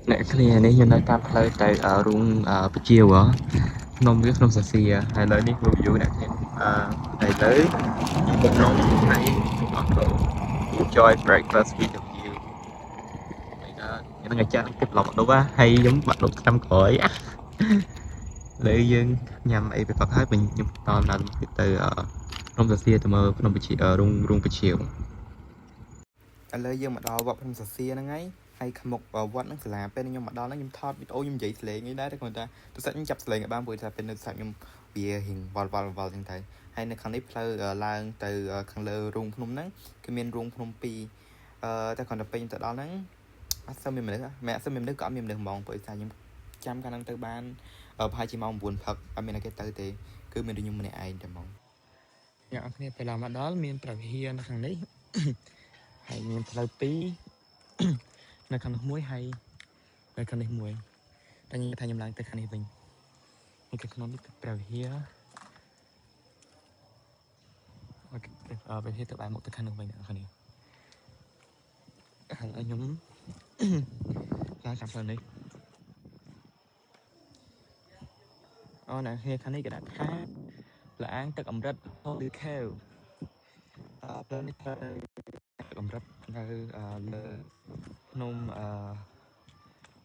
អ្នកគ្នានេះយើងនៅតាមផ្លូវទៅរូងបជាវនំវាក្នុងសាសៀហើយឥឡូវនេះ review អ្នកគ្នាឥឡូវបំណងហើយអត់ទៅ enjoy breakfast with the view ខ្ញុំនឹងអាចារ្យគប់ឡប់ដុបហើយខ្ញុំបាក់ដុបឆ្នាំក្រោយលើយើងញ៉ាំអីទៅផឹកហើយវិញខ្ញុំតដំណើរទៅក្នុងសាសៀទៅមើលក្នុងបជារូងបជាវឥឡូវយើងមកដល់វត្តភ្នំសាសៀហ្នឹងហើយខាងមុខវត្តហ្នឹងសាលាពេលខ្ញុំមកដល់ហ្នឹងខ្ញុំថតវីដេអូខ្ញុំនិយាយសលេងអីដែរតែគាត់ថាទូរស័ព្ទខ្ញុំចាប់សលេងឲ្យបានព្រោះថាពេលនៅទូរស័ព្ទខ្ញុំវារៀងវល់ចឹងទៅហើយនៅខាងនេះផ្លូវឡើងទៅខាងលើរូងភ្នំហ្នឹងគឺមានរូងភ្នំ2តែគាត់ទៅពេញទៅដល់ហ្នឹងអត់សូវមានមនុស្សមែនអត់សូវមានមនុស្សក៏អត់មានមនុស្សហ្មងព្រោះថាខ្ញុំចាំកាលហ្នឹងទៅបានប្រហែលជាម៉ោង 9 ព្រឹកអត់មានគេទៅទេគឺមានតែខ្ញុំម្នាក់ឯងតែហ្មងអ្នកនរគ្នាពេលឡើងមកដល់មានប្រវិហារនៅខាងនេះហើយមានផ្លូវ2នៅខាងនោះមួយហើយនៅខាងនេះមួយតែខ្ញុំថាខ្ញុំឡើងទៅខាងនេះវិញនេះគឺក្នុងនេះគឺព្រះវិហារអូខេព្រះវិហារទៅបែរមុខទៅខាងនោះវិញអ្នកខាងនេះហើយខ្ញុំឡើងតាមផ្លូវនេះអូអ្នកខាងនេះគេដាក់ថាលាងទឹកអម្រឹត Holy Cave ផ្លូវនេះទៅទឹកអម្រឹតនៅលើភ្នំ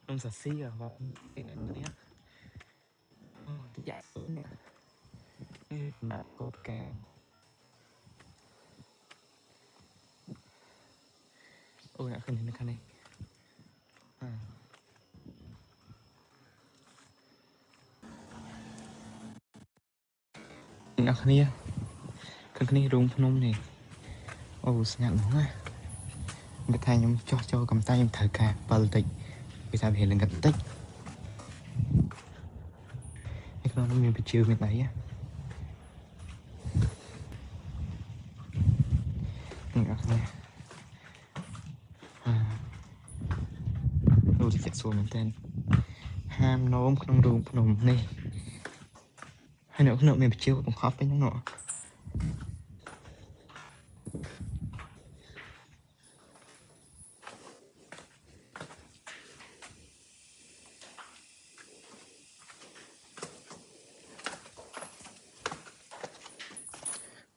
ភ្នំសាសៀបាទអ្នកនេះយ៉ានេះណាកូតកាអូអ្នកខាងនេះខាងនេះអ្នកគ្នាខាងនេះរូងភ្នំនេះអូស្ងាត់ហ្មងណាគេថាខ្ញុំចោះចូលកំតែខ្ញុំត្រូវការ7តិចពីថាវាលឹងកាត់តិចឯក្នុងនោះមានបជាមានអីអ្នកគ្នានោះជាសួរមែនតើហាមនោមក្នុងរូងភ្នំនេះហើយអ្នកក្នុងមានបជាបង្ខំពេញហ្នឹងណោះ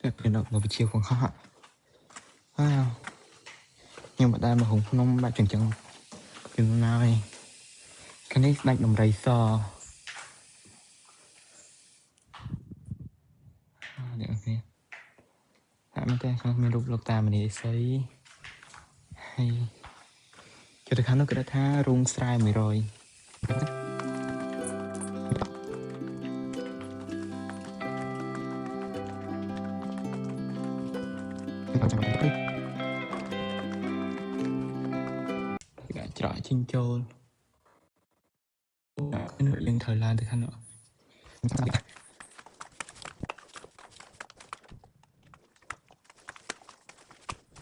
តែពេលមកបជាបង្ខំខ្ញុំមិនដែលមកហុងភ្នំបាច់ចឹងពីណាហើយខាងនេះស្ដេចដំរីសនេះអូខេតែមែនតើខាងមានរូបលោកតាមនីសីហើយគេទៅខាងនោះគេថារូងស្រែ100ច្រកជិញចូលយើងត្រូវឡើងទៅខាងនោះ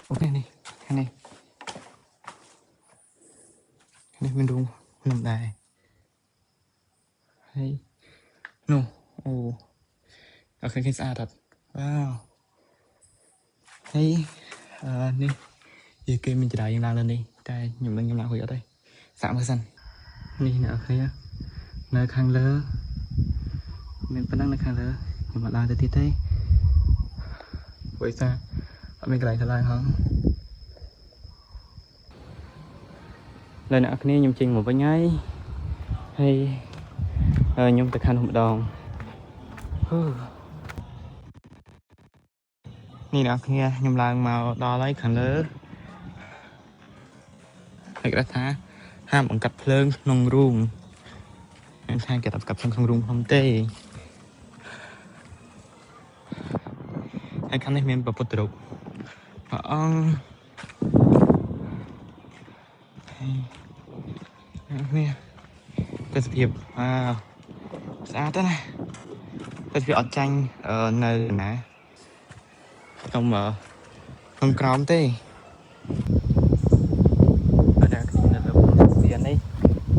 អូខេនេះខាងនេះមានរូងភ្នំដែរហើយនោះអូអូខេគេស្អាតអត់វ៉ាវហើយនេះនិយាយគេមានចរាយឡើងលើនេះតែខ្ញុំឡើងហួយអត់ទេសាក់មើលសិននេះអ្នកអរគ្នានៅខាងលើមានប៉ុណ្ណឹងនៅខាងលើខ្ញុំមកឡើងទៅទៀតទេព្រោះថាអត់មានកន្លែងទៅឡើងហងលើអ្នកអរគ្នាខ្ញុំចេញមកវិញហើយខ្ញុំទៅខាងនោះម្ដងនេះអ្នកគ្នាខ្ញុំឡើងមកដល់ហើយខាងលើហើយគេថាហាមបង្កាត់ភ្លើងក្នុងរូងខ្ញុំថាគេអត់បង្កាត់ភ្លើងក្នុងរូងខ្ញុំទេហើយខាងនេះមានព្រះពុទ្ធរូបព្រះអង្គនេះទេសភាពស្អាតណាស់ទេសភាពអត់ចាញ់នៅណាក្នុងក្រោមទេតែនៅលើភ្នំសាសៀនេះ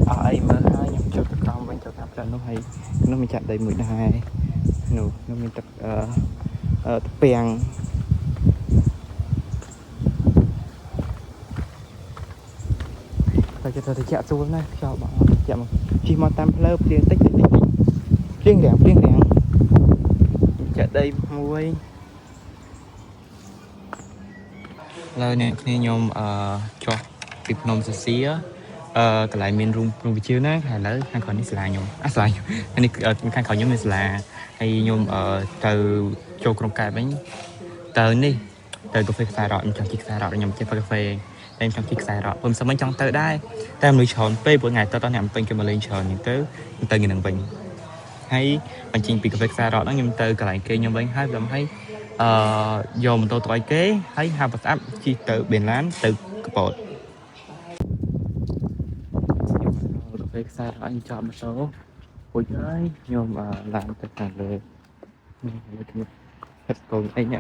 អស់អីមើលហើយខ្ញុំចុះទៅក្រោមវិញទៅតាមផ្លូវនោះហើយនោះមានចាក់ដីមួយដែរនោះមានទឹកពាំង phải cho tôi chạy xuống này cho bọn chạy mà chỉ mà tam lớp liền tích liền đèn chạy đây muối lời nè khi nhôm cho kịp nôm xía cái lại miền rung bị chiếu nè hay là khang khỏi là nhôm là anh đi khang khỏi nhôm là hay nhôm từ cho trong cài bánh từ đi từ cà phê xài rọ trong chiếc xài rọ nhôm chiếc cà phê đem trong chiếc xài rọผมสมัยtrong từ đây ta nuôi tròn pe buổi ngày ta nằm bên cái mà lên tròn những từ nghìn đồng bình hay bằng trình bị cà phê xài rọ nó nhôm từ cái lại kia nhôm bánh hai làm hay dồn tôi tỏi kế thấy hai vật áp chi từ biển lán từ bột cà phê xài rọ anh chọn một số ôi trời nhôm làm tất cảเลยhết cùng anh nhỉ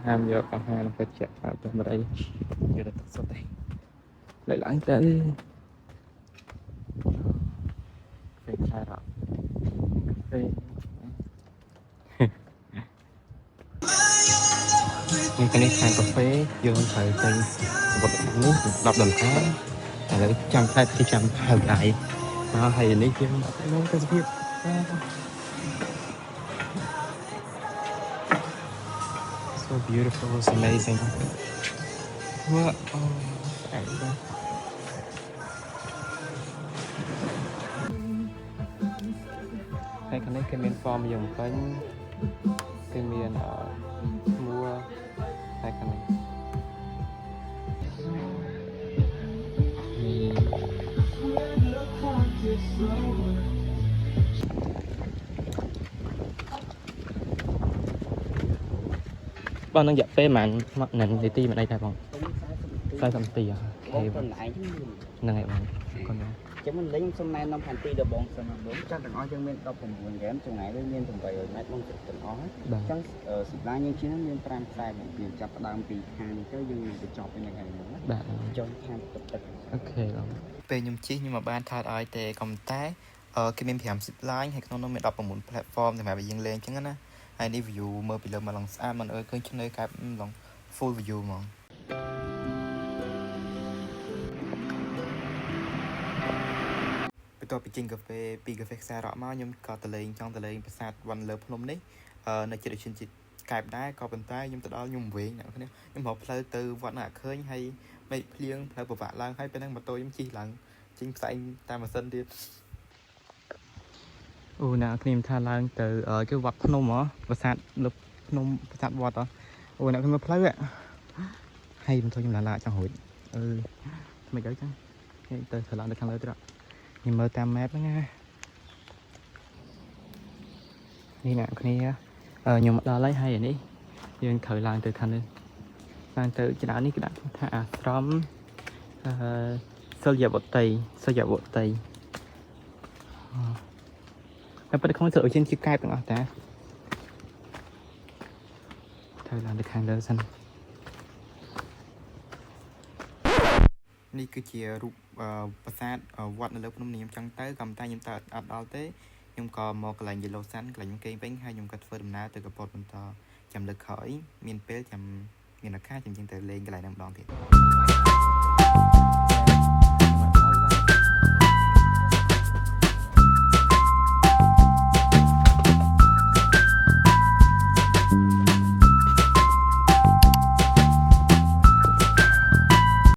ham vô cả hai nó phải chạy vào trong đây giờ là tất tay lại lãng tới phê xài rọ phê nhưng cái này hàng cà phê vô thời tên vật nước đọc đầm cá là trăm hai cái trăm hào lại nó hay lấy kiếm nó cái gì so beautiful it's amazing what hay cái này cái miền form dùng cái miền mua hai cái này bọn đang dập phê màn mặt nền thì ti mà đây thay bọn sai cầm tì à thì năng ngày bọn còn chứ mình lấy xong nay năm thành ti được bọn xong bốn chắc từng nói cho mình đâu cùng mình ghém trong ngày lên từng vậy rồi mấy con từng nói chắc sụp lá nhưng chỉ nó nên tram sai mình chặt đam tì hàng cái dương để chọc bên này nữa cho tham tập ok rồi về nhung chi nhưng mà ban thay ai tệ cầm té cái mình phải làm zip line hay nó mình đọc vào một platform thì mà bị dừng lên chứ á hay đi view mơ bị lơ mà lòng xa mình ơi cái trên đây cái lòng full view mà tôi bị chinh cà phê xa rõ máu nhưng có tờ lên trong tờ lên sátวันเลิฟพนมនេះនៅជាដូចជាកែបដែរក៏ប៉ុន្តែខ្ញុំទៅដល់ខ្ញុំវិញអ្នកគ្នាខ្ញុំមកផ្លូវទៅវត្តណាឃើញហើយមេឃភ្លៀងផ្លូវពិបាកឡើងហើយពេលហ្នឹងម៉ូតូខ្ញុំជិះឡើងជិញផ្សែងតាមម៉ាស៊ីនទៀតអូអ្នកគ្នាថាឡើងទៅគេវត្តភ្នំហ៎ប្រាសាទលើភ្នំប្រាសាទវត្តហ៎អូអ្នកគ្នាផ្លូវហើយមិនthôiខ្ញុំឡាចង់រួចមិនទៅចឹងទៅឆ្លងទៅខាងលើទៀតខ្ញុំមើលតាម map ហ្នឹងណានេះអ្នកគ្នាខ្ញុំដល់ហើយនេះយើងត្រូវឡើងទៅខាងនេះឡើងទៅច្រើននេះគេដាក់ថាអាស្រមសិលយវតីហើយប៉ុន្តែក្នុងសិលអ៊ីជាកែបទាំងអស់តាត្រូវឡើងទៅខាងលើសិននេះគឺជារូបប្រាសាទវត្តនៅលើភ្នំនេះខ្ញុំចង់ទៅក៏តែខ្ញុំទៅអត់ដល់ទេខ្ញុំក៏មកកន្លែងយេឡូសាន់កន្លែងខ្ញុំគេងវិញហើយខ្ញុំក៏ធ្វើដំណើរទៅកពតបន្តចាំលើកក្រោយមានពេលចាំមានឱកាសខ្ញុំទៅលេងកន្លែងហ្នឹងម្ដងទៀត